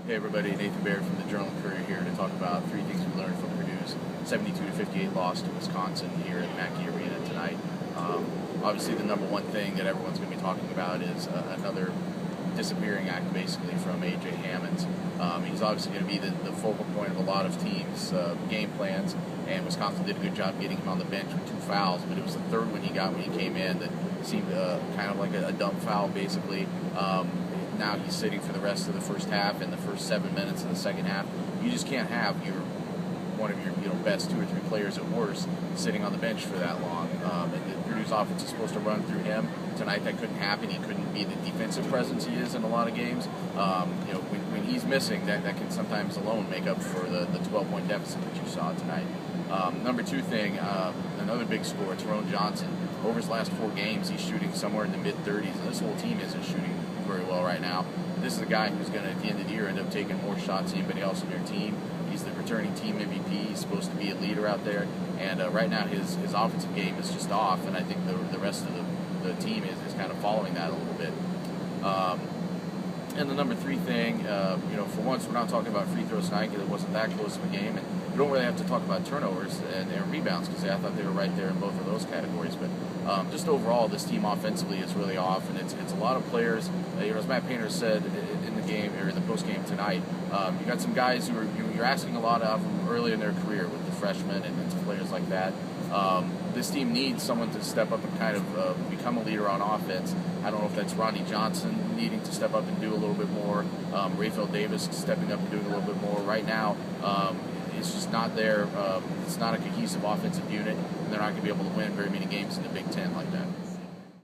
Hey everybody, Nathan Baird from the Journal-Courier here to talk about three things we learned from Purdue's 72-58 loss to Wisconsin here at Mackey Arena tonight. Obviously the number one thing that everyone's going to be talking about is another disappearing act basically from A.J. Hammons. He's obviously going to be the focal point of a lot of teams' game plans, and Wisconsin did a good job getting him on the bench with 2 fouls, but it was the third one he got when he came in that seemed kind of like a dumb foul basically. Now he's sitting for the rest of the first half and the first 7 minutes of the second half. You just can't have one of your best 2 or 3 players at worst sitting on the bench for that long. And the Purdue's offense is supposed to run through him. Tonight that couldn't happen. He couldn't be the defensive presence he is in a lot of games. When he's missing, that can sometimes alone make up for the 12-point deficit that you saw tonight. Number 2 thing, another big score, Terone Johnson. Over his last 4 games, he's shooting somewhere in the mid-30s, and this whole team isn't shooting very well right now. This is a guy who's going to, at the end of the year, end up taking more shots than anybody else on their team. He's the returning team MVP. He's supposed to be a leader out there, and right now his offensive game is just off, and I think the rest of the team is kind of following that a little bit. And the number 3 thing, for once we're not talking about free throws tonight because it wasn't that close of a game, and we don't really have to talk about turnovers and rebounds because I thought they were right there in both of those categories. But just overall, this team offensively is really off, and it's a lot of players. As Matt Painter said in the game or in the post game tonight, you got some guys who you're asking a lot of them early in their career with the freshmen and some players like that. This team needs someone to step up and kind of become a leader on offense. I don't know if that's Ronnie Johnson needing to step up and do a little bit more, Raphael Davis stepping up and doing a little bit more. Right now, it's just not there. It's not a cohesive offensive unit, and they're not going to be able to win very many games in the Big Ten like that.